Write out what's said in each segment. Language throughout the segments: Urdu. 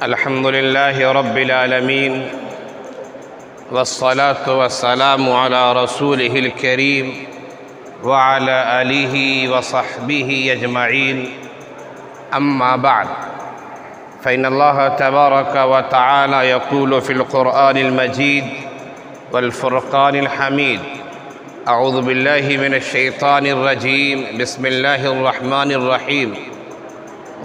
الحمد لله رب العالمين والصلاة والسلام على رسوله الكريم وعلى آله وصحبه أجمعين. أما بعد، فإن الله تبارك وتعالى يقول في القرآن المجيد والفرقان الحميد: أعوذ بالله من الشيطان الرجيم، بسم الله الرحمن الرحيم.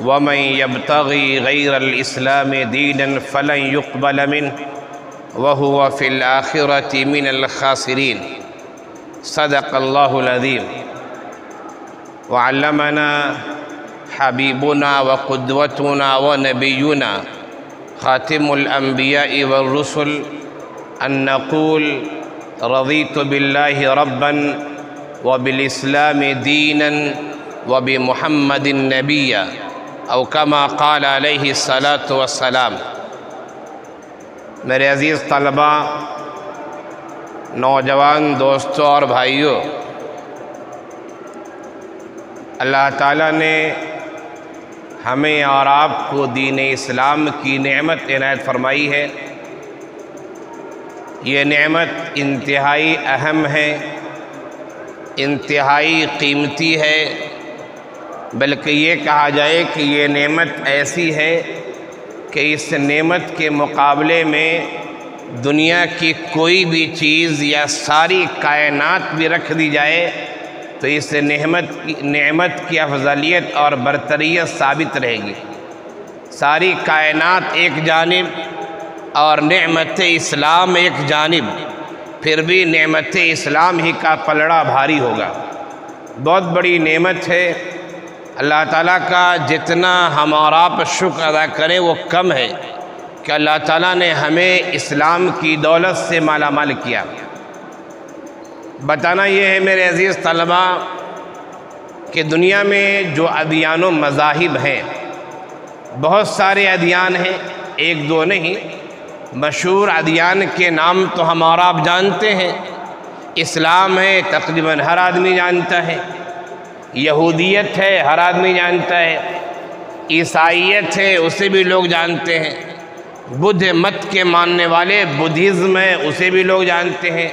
ومن يبتغي غير الإسلام دينا فلن يقبل منه وهو في الآخرة من الخاسرين. صدق الله العظيم. وعلمنا حبيبنا وقدوتنا ونبينا خاتم الأنبياء والرسل أن نقول: رضيت بالله ربا وبالإسلام دينا وبمحمد نبيا، او کما قال علیہ الصلاۃ والسلام. میرے عزیز طلبہ، نوجوان دوستوں اور بھائیوں، اللہ تعالیٰ نے ہمیں اور آپ کو دین اسلام کی نعمت عنایت فرمائی ہے. یہ نعمت انتہائی اہم ہے، انتہائی قیمتی ہے، بلکہ یہ کہا جائے کہ یہ نعمت ایسی ہے کہ اس نعمت کے مقابلے میں دنیا کی کوئی بھی چیز یا ساری کائنات بھی رکھ دی جائے تو اس نعمت کی افضلیت اور برتریت ثابت رہے گی. ساری کائنات ایک جانب اور نعمت اسلام ایک جانب، پھر بھی نعمت اسلام ہی کا پلڑا بھاری ہوگا. بہت بڑی نعمت ہے. اللہ تعالیٰ کا جتنا ہم اور آپ شکر ادا کریں وہ کم ہے کہ اللہ تعالیٰ نے ہمیں اسلام کی دولت سے مالا مال کیا. بتانا یہ ہے میرے عزیز طلبہ کہ دنیا میں جو ادیان و مذاہب ہیں، بہت سارے ادیان ہیں، ایک دو نہیں. مشہور ادیان کے نام تو ہم اور آپ جانتے ہیں. اسلام ہے، تقریباً ہر آدمی جانتا ہے. یہودیت ہے، ہر آدمی جانتا ہے. عیسائیت ہے، اسے بھی لوگ جانتے ہیں. بدھ مت کے ماننے والے بدھزم ہے، اسے بھی لوگ جانتے ہیں.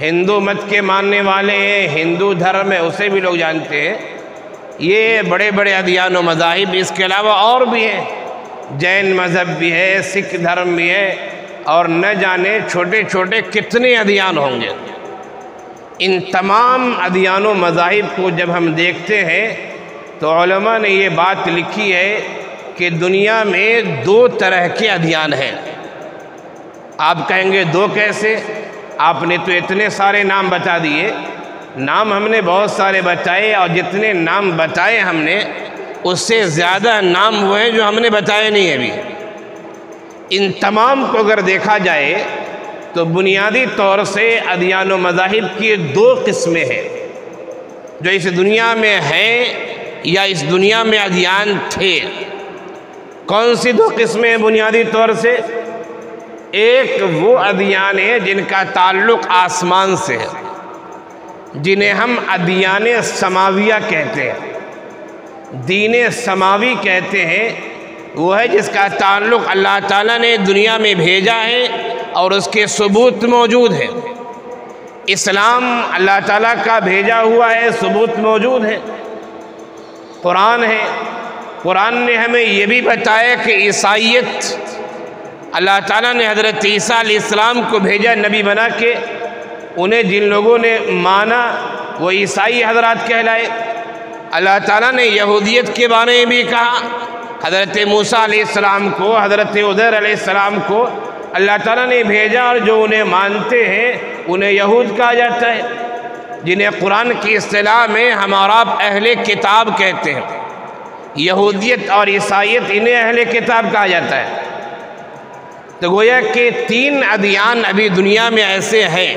ہندو مت کے ماننے والے ہیں، ہندو دھرم ہے، اسے بھی لوگ جانتے ہیں. یہ بڑے بڑے ادیان و مذاہب. اس کے علاوہ اور بھی ہیں، جین مذہب بھی ہے، سکھ دھرم بھی ہے، اور نہ جانے چھوٹے چھوٹے کتنے ادیان ہوں گے. ان تمام ادیان و مذاہب کو جب ہم دیکھتے ہیں تو علماء نے یہ بات لکھی ہے کہ دنیا میں دو طرح کے ادیان ہیں. آپ کہیں گے دو کیسے؟ آپ نے تو اتنے سارے نام بتا دیے. نام ہم نے بہت سارے بتائے، اور جتنے نام بتائے ہم نے اس سے زیادہ نام وہ ہیں جو ہم نے بتائے نہیں ابھی. ان تمام کو اگر دیکھا جائے تو بنیادی طور سے ادیان و مذاہب کی دو قسمیں ہیں جو اس دنیا میں ہیں یا اس دنیا میں ادیان تھے. کون سی دو قسمیں ہیں بنیادی طور سے؟ ایک وہ ادیان ہیں جن کا تعلق آسمان سے ہے، جنہیں ہم ادیان سماویہ کہتے ہیں. دین سماوی کہتے ہیں وہ ہے جس کا تعلق اللہ تعالیٰ نے دنیا میں بھیجا ہے اور اس کے ثبوت موجود ہے. اسلام اللہ تعالیٰ کا بھیجا ہوا ہے، ثبوت موجود ہے. قرآن ہے. قرآن نے ہمیں یہ بھی بتایا کہ عیسائیت، اللہ تعالیٰ نے حضرت عیسیٰ علیہ السلام کو بھیجا نبی بنا کے. انہیں جن لوگوں نے مانا وہ عیسائی حضرات کہلائے. اللہ تعالیٰ نے یہودیت کے بارے میں بھی کہا. حضرت موسیٰ علیہ السلام کو، حضرت عزیر علیہ السلام کو اللہ تعالیٰ نے بھیجا، اور جو انہیں مانتے ہیں انہیں یہود کہا جاتا ہے، جنہیں قرآن کی اصطلاح میں ہم اور آپ اہل کتاب کہتے ہیں. یہودیت اور عیسائیت انہیں اہل کتاب کہا جاتا ہے. تو گویا کہ تین ادیان ابھی دنیا میں ایسے ہیں،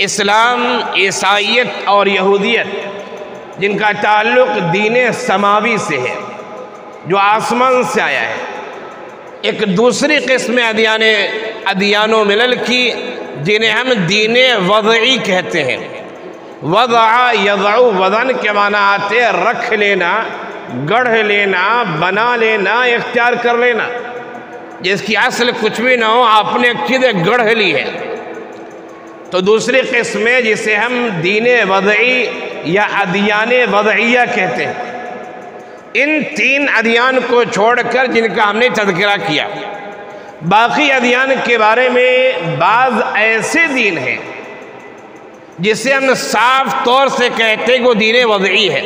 اسلام، عیسائیت اور یہودیت، جن کا تعلق دین سماوی سے ہے، جو آسمان سے آیا ہے. ایک دوسری قسم ادیان و ملل کی جنہیں ہم دین وضعی کہتے ہیں. وضع یضع وضن کے معنی آتے رکھ لینا، گڑھ لینا، بنا لینا، اختیار کر لینا. جس کی اصل کچھ بھی نہ ہو، آپ نے چیزیں گڑھ لی ہے. تو دوسری قسم ہے جسے ہم دین وضعی یا ادیان وضعیہ کہتے ہیں. ان 3 ادیان کو چھوڑ کر جن کا ہم نے تذکرہ کیا، باقی ادیان کے بارے میں بعض ایسے دین ہیں جسے ہم صاف طور سے کہتے ہیں کہ وہ دین وضعی ہے،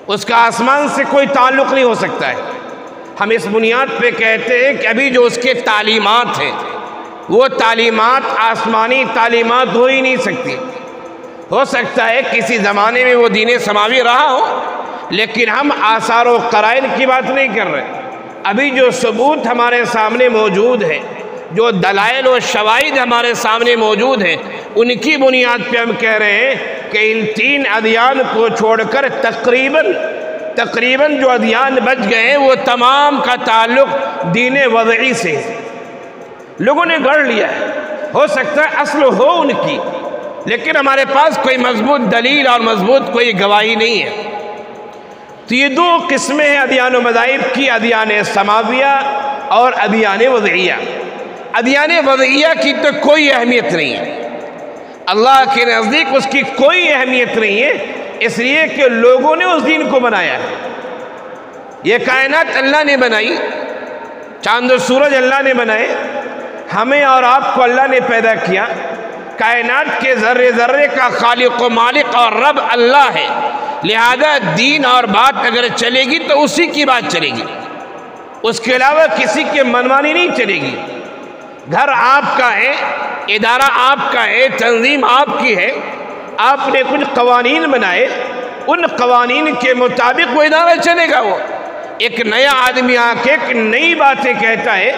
اس کا آسمان سے کوئی تعلق نہیں ہو سکتا ہے. ہم اس بنیاد پہ کہتے ہیں کہ ابھی جو اس کے تعلیمات ہیں وہ تعلیمات آسمانی تعلیمات ہو ہی نہیں سکتی. ہو سکتا ہے کسی زمانے میں وہ دین سماوی رہا ہو، لیکن ہم آثار و قرائن کی بات نہیں کر رہے. ابھی جو ثبوت ہمارے سامنے موجود ہے، جو دلائل و شواہد ہمارے سامنے موجود ہیں، ان کی بنیاد پہ ہم کہہ رہے ہیں کہ ان 3 ادیان کو چھوڑ کر تقریباً جو ادیان بچ گئے ہیں وہ تمام کا تعلق دین وضعی سے ہے. لوگوں نے گڑھ لیا ہے، ہو سکتا ہے اصل ہو ان کی، لیکن ہمارے پاس کوئی مضبوط دلیل اور مضبوط کوئی گواہی نہیں ہے. تو یہ 2 قسمیں ہیں ادیان و مذاہب کی، ادیان سماویہ اور ادیان وضعیہ. ادیان وضعیہ کی تو کوئی اہمیت نہیں ہے، اللہ کے نزدیک اس کی کوئی اہمیت نہیں ہے، اس لیے کہ لوگوں نے اس دین کو بنایا ہے. یہ کائنات اللہ نے بنائی، چاند و سورج اللہ نے بنائے، ہمیں اور آپ کو اللہ نے پیدا کیا. کائنات کے ذرے ذرے کا خالق و مالک اور رب اللہ ہے. لہذا دین اور بات اگر چلے گی تو اسی کی بات چلے گی، اس کے علاوہ کسی کے منمانی نہیں چلے گی. گھر آپ کا ہے، ادارہ آپ کا ہے، تنظیم آپ کی ہے، آپ نے کچھ قوانین بنائے، ان قوانین کے مطابق وہ ادارہ چلے گا. وہ ایک نیا آدمی آ کے ایک نئی باتیں کہتا ہے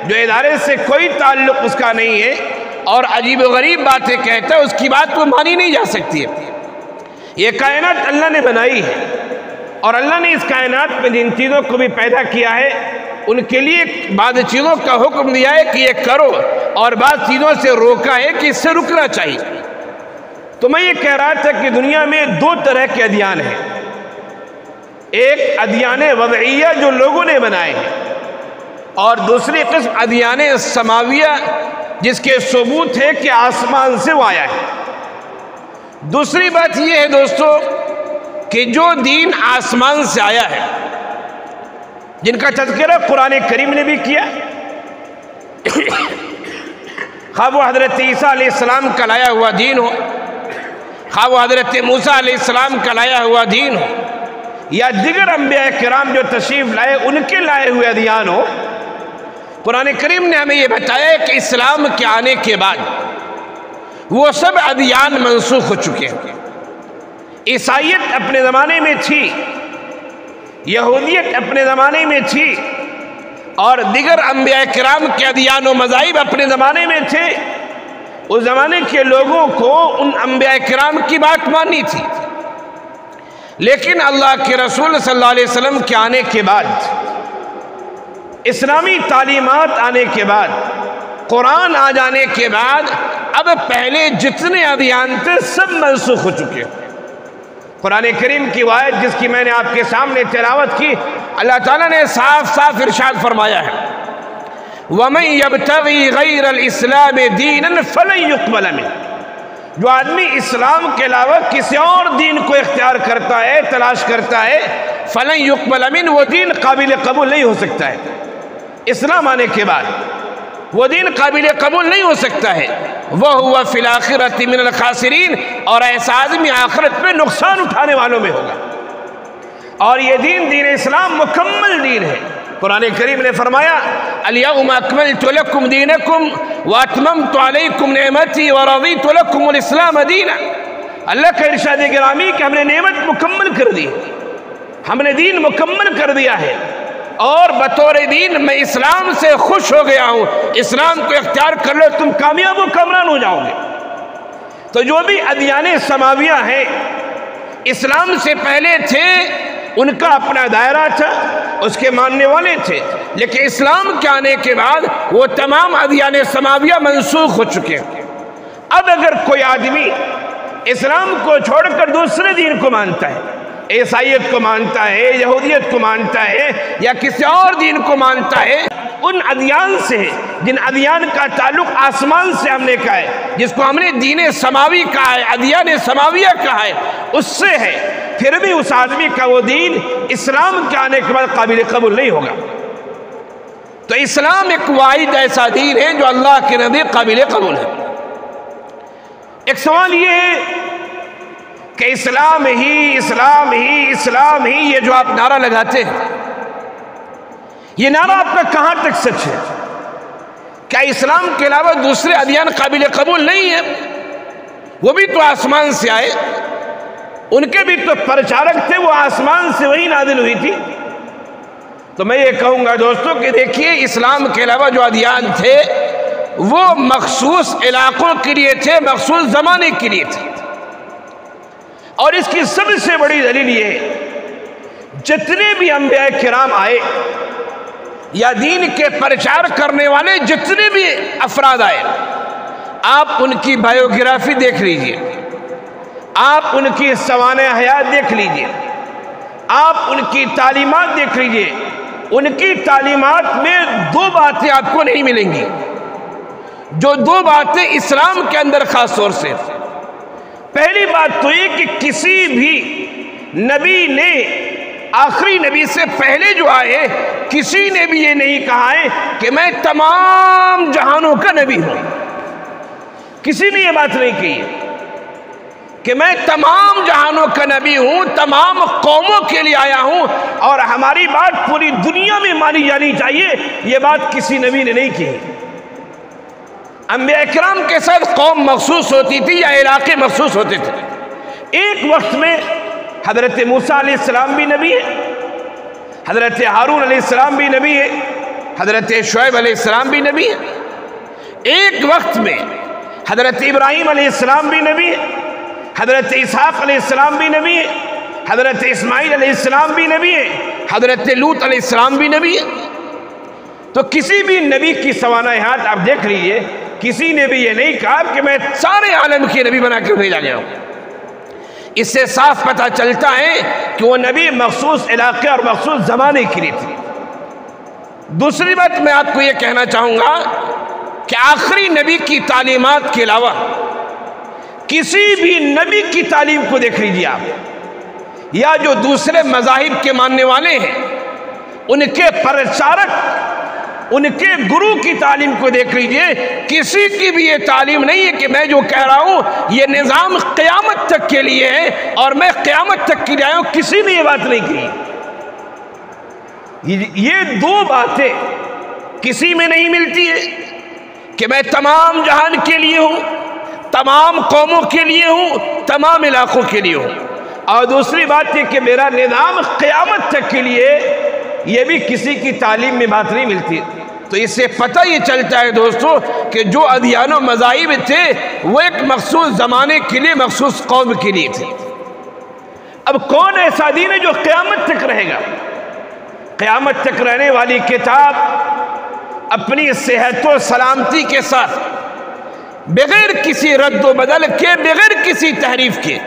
جو ادارے سے کوئی تعلق اس کا نہیں ہے اور عجیب و غریب باتیں کہتا ہے، اس کی بات کو مانی نہیں جا سکتی ہے. یہ کائنات اللہ نے بنائی ہے، اور اللہ نے اس کائنات میں جن چیزوں کو بھی پیدا کیا ہے ان کے لیے بعض چیزوں کا حکم دیا ہے کہ یہ کرو، اور بعض چیزوں سے روکا ہے کہ اس سے رکنا چاہیے. تو میں یہ کہہ رہا تھا کہ دنیا میں 2 طرح کے ادیان ہیں. ایک ادیان وضعیہ جو لوگوں نے بنائے ہیں، اور دوسری قسم ادیان سماویہ جس کے ثبوت ہے کہ آسمان سے وہ آیا ہے. دوسری بات یہ ہے دوستو کہ جو دین آسمان سے آیا ہے، جن کا تذکرہ قرآن کریم نے بھی کیا، خواہ وہ حضرت عیسیٰ علیہ السلام کا لایا ہوا دین ہو، خواہ وہ حضرت موسیٰ علیہ السلام کا لایا ہوا دین ہو، یا دیگر انبیاء کرام جو تشریف لائے ان کے لائے ہوئے ادیان ہو، قرآن کریم نے ہمیں یہ بتایا کہ اسلام کے آنے کے بعد وہ سب ادیان منسوخ ہو چکے ہیں. عیسائیت اپنے زمانے میں تھی، یہودیت اپنے زمانے میں تھی، اور دیگر انبیاء کرام کے ادیان و مذاہب اپنے زمانے میں تھے. اس زمانے کے لوگوں کو ان انبیاء کرام کی بات ماننی تھی. لیکن اللہ کے رسول صلی اللہ علیہ وسلم کے آنے کے بعد، اسلامی تعلیمات آنے کے بعد، قرآن آ جانے کے بعد، اب پہلے جتنے ادیان تھے سب منسوخ ہو چکے. قرآن کریم کی آیت جس کی میں نے آپ کے سامنے تلاوت کی، اللہ تعالیٰ نے صاف صاف ارشاد فرمایا ہے، وَمَن يَبْتَغِي غَيْرَ الْإِسْلَامِ دِينًا فَلَن يُقْبَلَ مِنْهُ. جو آدمی اسلام کے علاوہ کسی اور دین کو اختیار کرتا ہے، تلاش کرتا ہے، فَلَن يُقْبَلَ مِنْهُ، وہ دین قابل قبول نہیں ہو سکتا ہے. اسلام آنے کے بعد وہ دین قابل قبول نہیں ہو سکتا ہے. وَهُوَ فِي الْآخِرَةِ مِنَ الْخَاسِرِينَ، اور ایسا آدمی آخرت میں نقصان اٹھانے والوں میں ہوگا. اور یہ دین اسلام مکمل دین ہے. قرآن کریم نے فرمایا، الْيَوْمَ أَكْمَلْتُ لَكُمْ دِينَكُمْ وَأَتْمَمْتُ عَلَيْكُمْ نِعْمَتِي وَرَضِيتُ لَكُمُ الْإِسْلَامَ دِينًا. اللہ کا ارشاد گرامی کہ ہم نے نعمت مکمل کر دی، ہم نے دین مکمل کر دیا ہے، اور بطور دین میں اسلام سے خوش ہو گیا ہوں. اسلام کو اختیار کر لو، تم کامیاب و کامران ہو جاؤ گے. تو جو بھی ادیان سماویہ ہیں اسلام سے پہلے تھے، ان کا اپنا دائرہ تھا، اس کے ماننے والے تھے، لیکن اسلام کے آنے کے بعد وہ تمام ادیان سماویہ منسوخ ہو چکے ہیں. اب اگر کوئی آدمی اسلام کو چھوڑ کر دوسرے دین کو مانتا ہے، عیسائیت کو مانتا ہے، یہودیت کو مانتا ہے، یا کسی اور دین کو مانتا ہے، ان ادیان سے ہے جن ادیان کا تعلق آسمان سے ہم نے کہا ہے، جس کو ہم نے دین سماوی کہا ہے، ادیان سماویہ کہا ہے، اس سے ہے، پھر بھی اس آدمی کا وہ دین اسلام کے آنے کے بعد قابل قبول نہیں ہوگا۔ تو اسلام ایک واحد ایسا دین ہے جو اللہ کے نزدیک قابل قبول ہے۔ ایک سوال یہ ہے کہ اسلام ہی اسلام ہی اسلام ہی، یہ جو آپ نعرہ لگاتے ہیں، یہ نعرہ آپ کا کہاں تک سچ ہے؟ کیا اسلام کے علاوہ دوسرے ادیان قابل قبول نہیں ہیں؟ وہ بھی تو آسمان سے آئے، ان کے بھی تو پرچارک تھے، وہ آسمان سے وہی نازل ہوئی تھی۔ تو میں یہ کہوں گا دوستوں کہ دیکھیے، اسلام کے علاوہ جو ادیان تھے وہ مخصوص علاقوں کے لیے تھے، مخصوص زمانے کے لیے تھے، اور اس کی سب سے بڑی دلیل یہ ہے، جتنے بھی انبیاء کرام آئے یا دین کے پرچار کرنے والے جتنے بھی افراد آئے، آپ ان کی بائیوگرافی دیکھ لیجئے، آپ ان کی سوانح حیات دیکھ لیجئے، آپ ان کی تعلیمات دیکھ لیجئے، ان کی تعلیمات میں دو باتیں آپ کو نہیں ملیں گی، جو دو باتیں اسلام کے اندر خاص طور سے۔ پہلی بات تو یہ کہ کسی بھی نبی نے، آخری نبی سے پہلے جو آئے، کسی نے بھی یہ نہیں کہا ہے کہ میں تمام جہانوں کا نبی ہوں۔ کسی نے یہ بات نہیں کہی کہ میں تمام جہانوں کا نبی ہوں، تمام قوموں کے لیے آیا ہوں اور ہماری بات پوری دنیا میں مانی جانی چاہیے، یہ بات کسی نبی نے نہیں کی۔ انبیاء کرام کے ساتھ قوم مخصوص ہوتی تھی یا علاقے مخصوص ہوتے تھے۔ ایک وقت میں حضرت موسیٰ علیہ السلام بھی نبی ہے، حضرت ہارون علیہ السلام بھی نبی ہے، حضرت شعیب علیہ السلام بھی نبی ہے۔ ایک وقت میں حضرت ابراہیم علیہ السلام بھی نبی ہے، حضرت اسحاق علیہ السلام بھی نبی ہے، حضرت اسماعیل علیہ السلام بھی نبی ہے، حضرت لوط علیہ السلام بھی نبی ہے۔ تو کسی بھی نبی کی سوانحیات آپ دیکھ لیجئے، کسی نے بھی یہ نہیں کہا کہ میں سارے عالم کے نبی بنا کے بھیجا گیا ہوں۔ اس سے صاف پتہ چلتا ہے کہ وہ نبی مخصوص علاقے اور مخصوص زمانے کے لیے تھی۔ دوسری بات میں آپ کو یہ کہنا چاہوں گا کہ آخری نبی کی تعلیمات کے علاوہ کسی بھی نبی کی تعلیم کو دیکھ لیجیے آپ، یا جو دوسرے مذاہب کے ماننے والے ہیں ان کے پرچارک، ان کے گرو کی تعلیم کو دیکھ لیجئے، کسی کی بھی یہ تعلیم نہیں ہے کہ میں جو کہہ رہا ہوں یہ نظام قیامت تک کے لیے ہے اور میں قیامت تک کے لیے آیا ہوں، کسی نے یہ بات نہیں کہی۔ یہ دو باتیں کسی میں نہیں ملتی ہے کہ میں تمام جہان کے لیے ہوں، تمام قوموں کے لیے ہوں، تمام علاقوں کے لیے ہوں، اور دوسری بات یہ کہ میرا نظام قیامت تک کے لیے، یہ بھی کسی کی تعلیم میں بات نہیں ملتی۔ تو اس سے پتہ یہ چلتا ہے دوستو کہ جو ادیان و مذاہب تھے وہ ایک مخصوص زمانے کے لیے، مخصوص قوم کے لیے تھے۔ اب کون ایسا دین ہے جو قیامت تک رہے گا؟ قیامت تک رہنے والی کتاب اپنی صحت و سلامتی کے ساتھ، بغیر کسی رد و بدل کے، بغیر کسی تحریف کے،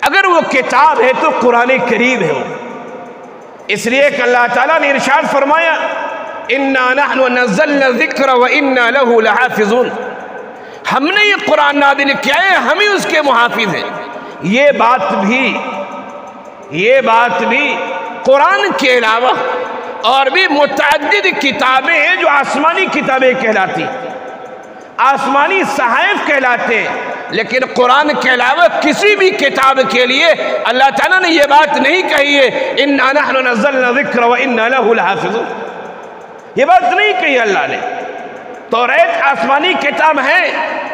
اگر وہ کتاب ہے تو قرآن کریم ہے وہ۔ اس لیے کہ اللہ تعالیٰ نے ارشاد فرمایا اِنَّا نَحْنُ نَزَّلْنَا الذِّكْرَ وَإِنَّا لَهُ لَحَافِظُونَ، ہم نے یہ قرآن نازل کیا ہے، ہم ہی اس کے محافظ ہیں۔ یہ بات بھی قرآن کے علاوہ اور بھی متعدد کتابیں ہیں جو آسمانی کتابیں کہلاتی، آسمانی صحائف کہلاتے ہیں، لیکن قرآن کے علاوہ کسی بھی کتاب کے لیے اللہ تعالیٰ نے یہ بات نہیں کہی ہے اِنَّا نَحْنُ نَزَّلْنَا الذِّكْرَ وَإِنَّا لَهُ لَحَافِظُونَ، یہ بات نہیں کہی اللہ نے۔ توریت آسمانی کتاب ہے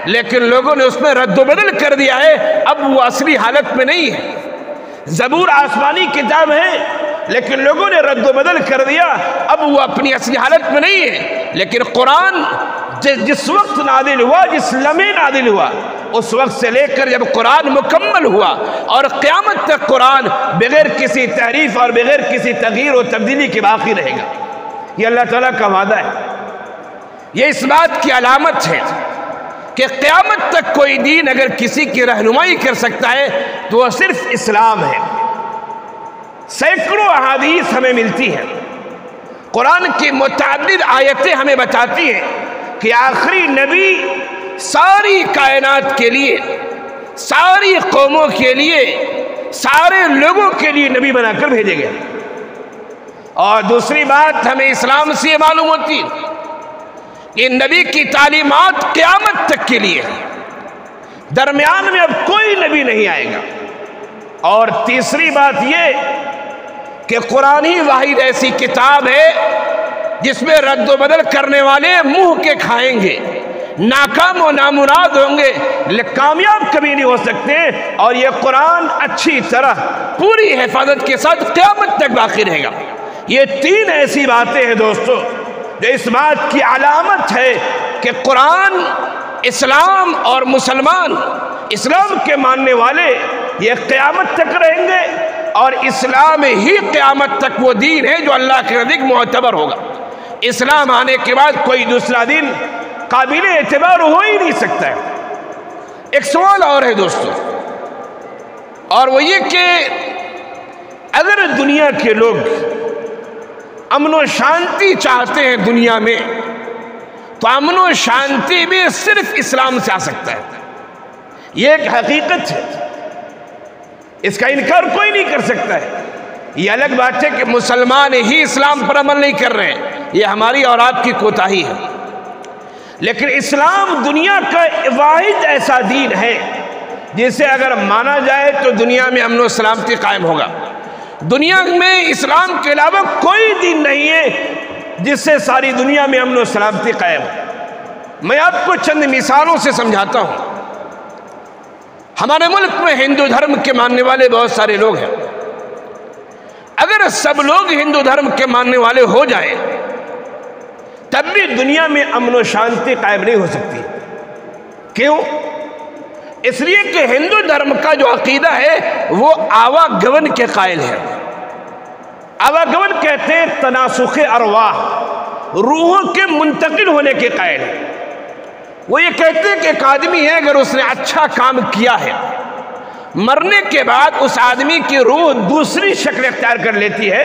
لیکن لوگوں نے اس میں رد و بدل کر دیا ہے، اب وہ اصلی حالت میں نہیں ہے۔ زبور آسمانی کتاب ہے لیکن لوگوں نے رد و بدل کر دیا، اب وہ اپنی اصلی حالت میں نہیں ہے۔ لیکن قرآن جس وقت نازل ہوا، جس لمحے نازل ہوا، اس وقت سے لے کر جب قرآن مکمل ہوا اور قیامت تک قرآن بغیر کسی تحریف اور بغیر کسی تغییر و تبدیلی کے باقی رہے گا۔ یہ اللہ تعالیٰ کا وعدہ ہے۔ یہ اس بات کی علامت ہے کہ قیامت تک کوئی دین اگر کسی کی رہنمائی کر سکتا ہے تو وہ صرف اسلام ہے۔ سینکڑوں احادیث ہمیں ملتی ہیں، قرآن کی متعدد آیتیں ہمیں بتاتی ہیں کہ آخری نبی ساری کائنات کے لیے، ساری قوموں کے لیے، سارے لوگوں کے لیے نبی بنا کر بھیجے گئے۔ اور دوسری بات ہمیں اسلام سے یہ معلوم ہوتی ہے کہ نبی کی تعلیمات قیامت تک کے لیے، درمیان میں اب کوئی نبی نہیں آئے گا۔ اور تیسری بات یہ کہ قرآن ہی واحد ایسی کتاب ہے جس میں رد و بدل کرنے والے منہ کے کھائیں گے، ناکام و نامراد ہوں گے، لیکن کامیاب کبھی نہیں ہو سکتے۔ اور یہ قرآن اچھی طرح پوری حفاظت کے ساتھ قیامت تک باقی رہے گا۔ یہ تین ایسی باتیں ہیں دوستو جو اس بات کی علامت ہے کہ قرآن، اسلام اور مسلمان، اسلام کے ماننے والے یہ قیامت تک رہیں گے، اور اسلام ہی قیامت تک وہ دین ہے جو اللہ کے نزدیک معتبر ہوگا۔ اسلام آنے کے بعد کوئی دوسرا دین قابل اعتبار ہو ہی نہیں سکتا ہے۔ ایک سوال اور ہے دوستو، اور وہ یہ کہ اگر دنیا کے لوگ امن و شانتی چاہتے ہیں دنیا میں، تو امن و شانتی بھی صرف اسلام سے آ سکتا ہے۔ یہ ایک حقیقت ہے، اس کا انکار کوئی نہیں کر سکتا ہے۔ یہ الگ بات ہے کہ مسلمان ہی اسلام پر عمل نہیں کر رہے ہیں، یہ ہماری اور آپ کی کوتاہی ہے، لیکن اسلام دنیا کا واحد ایسا دین ہے جسے اگر مانا جائے تو دنیا میں امن و سلامتی قائم ہوگا۔ دنیا میں اسلام کے علاوہ کوئی دین نہیں ہے جس سے ساری دنیا میں امن و سلامتی قائم ہو۔ میں آپ کو چند مثالوں سے سمجھاتا ہوں۔ ہمارے ملک میں ہندو دھرم کے ماننے والے بہت سارے لوگ ہیں۔ اگر سب لوگ ہندو دھرم کے ماننے والے ہو جائیں تب بھی دنیا میں امن و شانتی قائم نہیں ہو سکتی۔ کیوں؟ اس لیے کہ ہندو دھرم کا جو عقیدہ ہے وہ آواگمن کے قائل ہے۔ آواگمن کہتے ہیں تناسخ ارواح، روحوں کے منتقل ہونے کے قائل ہے۔ وہ یہ کہتے ہیں کہ ایک آدمی ہے، اگر اس نے اچھا کام کیا ہے، مرنے کے بعد اس آدمی کی روح دوسری شکل اختیار کر لیتی ہے۔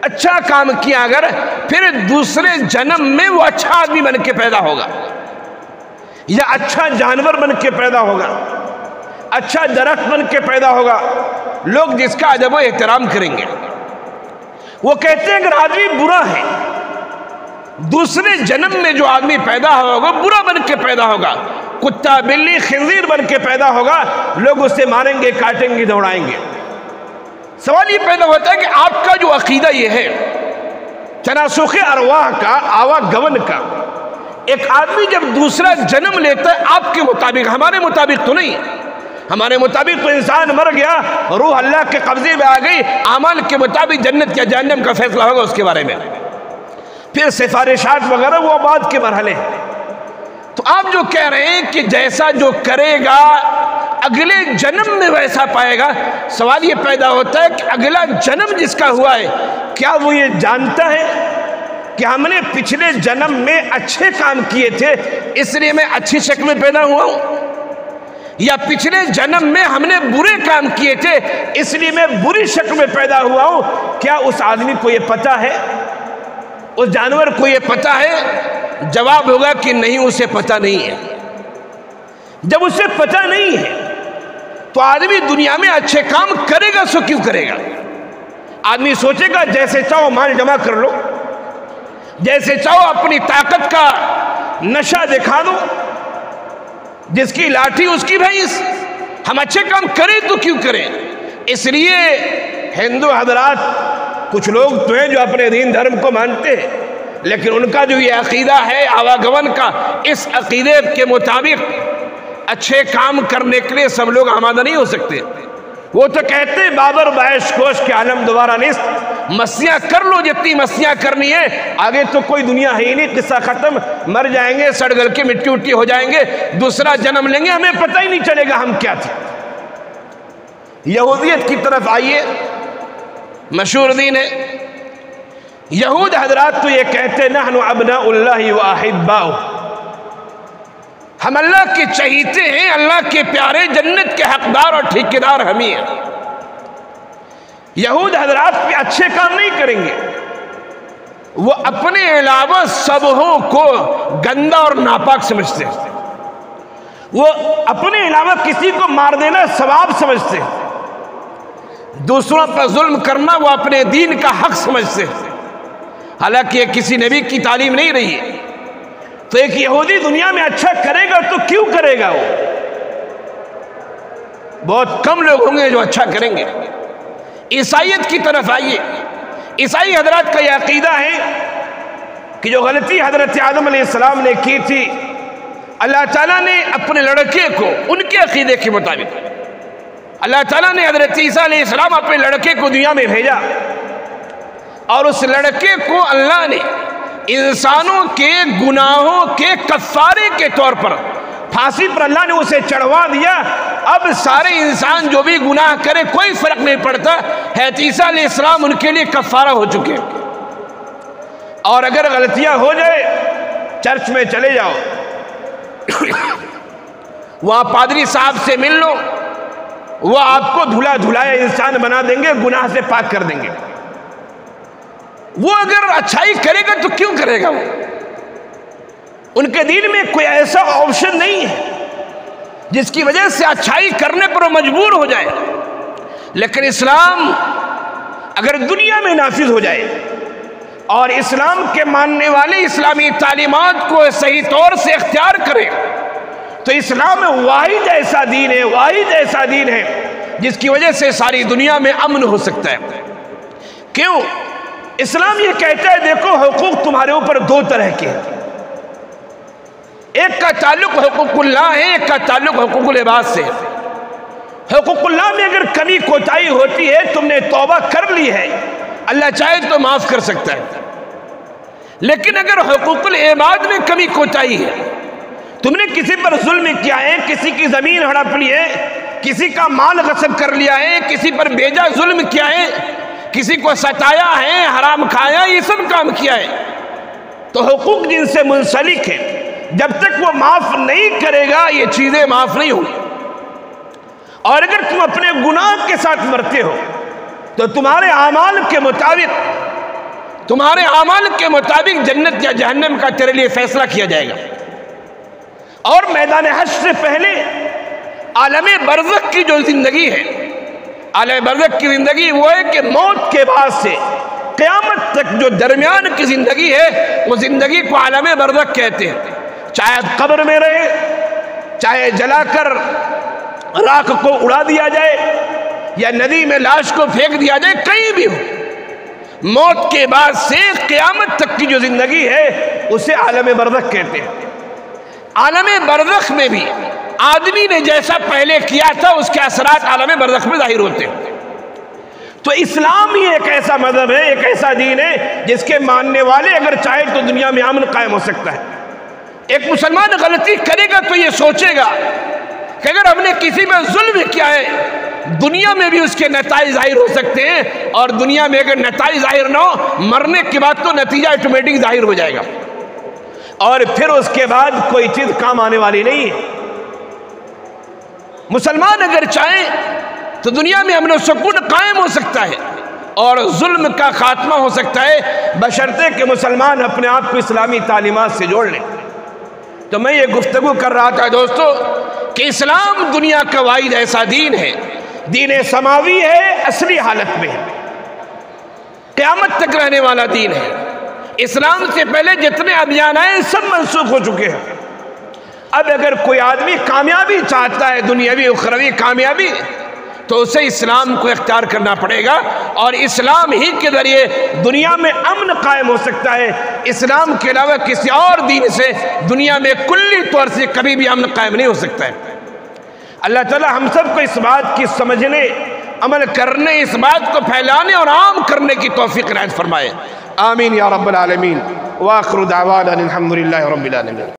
اچھا کام کیا اگر، پھر دوسرے جنم میں وہ اچھا آدمی بن کے پیدا ہوگا، یا اچھا جانور بن کے پیدا ہوگا، اچھا درخت بن کے پیدا ہوگا، لوگ جس کا ادب و احترام کریں گے۔ وہ کہتے ہیں اگر آدمی برا ہے، دوسرے جنم میں جو آدمی پیدا ہوگا برا بن کے پیدا ہوگا، کتا بلی خنزیر بن کے پیدا ہوگا، لوگ اسے ماریں گے، کاٹیں گے، دوڑائیں گے۔ سوال یہ پیدا ہوتا ہے کہ آپ کا جو عقیدہ یہ ہے تناسخ ارواح کا، آواگمن کا، ایک آدمی جب دوسرا جنم لیتا ہے آپ کے مطابق، ہمارے مطابق تو نہیں، ہمارے مطابق تو انسان مر گیا، روح اللہ کے قبضے میں آ گئی، اعمال کے مطابق جنت یا جہنم کا فیصلہ ہوگا اس کے بارے میں، پھر سفارشات وغیرہ وہ بعد کے مرحلے ہیں۔ تو آپ جو کہہ رہے ہیں کہ جیسا جو کرے گا اگلے جنم میں ویسا پائے گا، سوال یہ پیدا ہوتا ہے کہ اگلا جنم جس کا ہوا ہے کیا وہ یہ جانتا ہے کہ ہم نے پچھلے جنم میں اچھے کام کیے تھے اس لیے میں اچھی شکل میں پیدا ہوا ہوں، یا پچھلے جنم میں ہم نے برے کام کیے تھے اس لیے میں بری شکل میں پیدا ہوا ہوں؟ کیا اس آدمی کو یہ پتہ ہے؟ اس جانور کو یہ پتہ ہے؟ جواب ہوگا کہ نہیں، اسے پتہ نہیں ہے۔ جب اسے پتہ نہیں ہے تو آدمی دنیا میں اچھے کام کرے گا، سو کیوں کرے گا؟ آدمی سوچے گا جیسے چاہو مال جمع کر لو، جیسے چاہو اپنی طاقت کا نشہ دکھا دو، جس کی لاٹھی اس کی بھینس، ہم اچھے کام کریں تو کیوں کریں؟ اس لیے ہندو حضرات کچھ لوگ تو ہیں جو اپنے دین دھرم کو مانتے ہیں، لیکن ان کا جو یہ عقیدہ ہے آواگمن کا، اس عقیدے کے مطابق اچھے کام کرنے کے لیے سب لوگ آمادہ نہیں ہو سکتے۔ وہ تو کہتے ہیں بابر بعیش کوش کے عالم دوبارہ نیست، مسیاں کر لو جتنی مسیاں کرنی ہے، آگے تو کوئی دنیا ہے ہی نہیں، قصہ ختم، مر جائیں گے، سڑ گل کے مٹی اٹی ہو جائیں گے، دوسرا جنم لیں گے، ہمیں پتہ ہی نہیں چلے گا ہم کیا تھے۔ یہودیت کی طرف آئیے، مشہور دین ہے۔ یہود حضرات تو یہ کہتے نحن ابناء اللہ واحباؤہ، ہم اللہ کے چہیتے ہیں، اللہ کے پیارے، جنت کے حقدار اور ٹھیکیدار ہم ہی ہیں۔ یہود حضرات بھی اچھے کام نہیں کریں گے، وہ اپنے علاوہ سبوں کو گندا اور ناپاک سمجھتے ہیں، وہ اپنے علاوہ کسی کو مار دینا ثواب سمجھتے ہیں، دوسروں پر ظلم کرنا وہ اپنے دین کا حق سمجھتے ہیں، حالانکہ یہ کسی نبی کی تعلیم نہیں رہی ہے۔ تو ایک یہودی دنیا میں اچھا کرے گا تو کیوں کرے گا؟ وہ بہت کم لوگ ہوں گے جو اچھا کریں گے۔ عیسائیت کی طرف آئیے، عیسائی حضرات کا یہ عقیدہ ہے کہ جو غلطی حضرت آدم علیہ السلام نے کی تھی، اللہ تعالیٰ نے اپنے لڑکے کو ان کے عقیدے کے مطابق، اللہ تعالیٰ نے حضرت عیسیٰ علیہ السلام اپنے لڑکے کو دنیا میں بھیجا، اور اس لڑکے کو اللہ نے انسانوں کے گناہوں کے کفارے کے طور پر پھانسی پر اللہ نے اسے چڑھوا دیا۔ اب سارے انسان جو بھی گناہ کرے کوئی فرق نہیں پڑتا، حضرت عیسیٰ علیہ السلام ان کے لیے کفارہ ہو چکے۔ اور اگر غلطیاں ہو جائے، چرچ میں چلے جاؤ، وہاں پادری صاحب سے مل لو، وہ آپ کو دھلا دھلایا انسان بنا دیں گے، گناہ سے پاک کر دیں گے۔ وہ اگر اچھائی کرے گا تو کیوں کرے گا؟ وہ ان کے دین میں کوئی ایسا آپشن نہیں ہے جس کی وجہ سے اچھائی کرنے پر وہ مجبور ہو جائے۔ لیکن اسلام اگر دنیا میں نافذ ہو جائے اور اسلام کے ماننے والے اسلامی تعلیمات کو صحیح طور سے اختیار کریں تو اسلام واحد ایسا دین ہے، واحد ایسا دین ہے جس کی وجہ سے ساری دنیا میں امن ہو سکتا ہے۔ کیوں؟ اسلام یہ کہتا ہے دیکھو حقوق تمہارے اوپر دو طرح کے ہیں، ایک کا تعلق حقوق اللہ ہے، ایک کا تعلق حقوق العباد سے۔ حقوق اللہ میں اگر کمی کوتاہی ہوتی ہے، تم نے توبہ کر لی ہے، اللہ چاہے تو معاف کر سکتا ہے۔ لیکن اگر حقوق العباد میں کمی کوتاہی ہے، تم نے کسی پر ظلم کیا ہے، کسی کی زمین ہڑپ لی ہے، کسی کا مال غصب کر لیا ہے، کسی پر بیجا ظلم کیا ہے، کسی کو ستایا ہے، حرام کھایا، یہ سب کام کیا ہے، تو حقوق جن سے منسلک ہے جب تک وہ معاف نہیں کرے گا یہ چیزیں معاف نہیں ہوں گی۔ اور اگر تم اپنے گناہ کے ساتھ مرتے ہو تو تمہارے اعمال کے مطابق جنت یا جہنم کا تیرے لیے فیصلہ کیا جائے گا۔ اور میدان حشر سے پہلے عالم برزخ کی جو زندگی ہے، عالم برزخ کی زندگی وہ ہے کہ موت کے بعد سے قیامت تک جو درمیان کی زندگی ہے وہ زندگی کو عالم برزخ کہتے ہیں۔ چاہے قبر میں رہے، چاہے جلا کر راکھ کو اڑا دیا جائے یا ندی میں لاش کو پھینک دیا جائے، کہیں بھی ہو، موت کے بعد سے قیامت تک کی جو زندگی ہے اسے عالم برزخ کہتے ہیں۔ عالم برزخ میں بھی آدمی نے جیسا پہلے کیا تھا اس کے اثرات عالم برزخ میں ظاہر ہوتے ہیں۔ تو اسلام ہی ایک ایسا مذہب ہے، ایک ایسا دین ہے جس کے ماننے والے اگر چاہے تو دنیا میں امن قائم ہو سکتا ہے۔ ایک مسلمان غلطی کرے گا تو یہ سوچے گا کہ اگر ہم نے کسی میں ظلم کیا ہے دنیا میں بھی اس کے نتائج ظاہر ہو سکتے ہیں، اور دنیا میں اگر نتائج ظاہر نہ ہو مرنے کے بعد تو نتیجہ آٹومیٹک ظاہر ہو جائے گا، اور پھر اس کے بعد کوئی چیز کام آنے والی نہیں ہے۔ مسلمان اگر چاہے تو دنیا میں امن و سکون قائم ہو سکتا ہے اور ظلم کا خاتمہ ہو سکتا ہے، بشرطے کہ مسلمان اپنے آپ کو اسلامی تعلیمات سے جوڑ لیں۔ تو میں یہ گفتگو کر رہا تھا دوستو کہ اسلام دنیا کا واحد ایسا دین ہے، دین سماوی ہے، اصلی حالت میں ہے، قیامت تک رہنے والا دین ہے۔ اسلام سے پہلے جتنے ادیان آئے سب منسوخ ہو چکے ہیں۔ اب اگر کوئی آدمی کامیابی چاہتا ہے، دنیاوی اخروی کامیابی، تو اسے اسلام کو اختیار کرنا پڑے گا، اور اسلام ہی کے ذریعے دنیا میں امن قائم ہو سکتا ہے۔ اسلام کے علاوہ کسی اور دین سے دنیا میں کلی طور سے کبھی بھی امن قائم نہیں ہو سکتا ہے۔ اللہ تعالی ہم سب کو اس بات کی سمجھنے، عمل کرنے، اس بات کو پھیلانے اور عام کرنے کی توفیق عنایت فرمائے۔ آمین یا رب العالمین۔ وآخر دعوانا الحمدللہ رب العالمین۔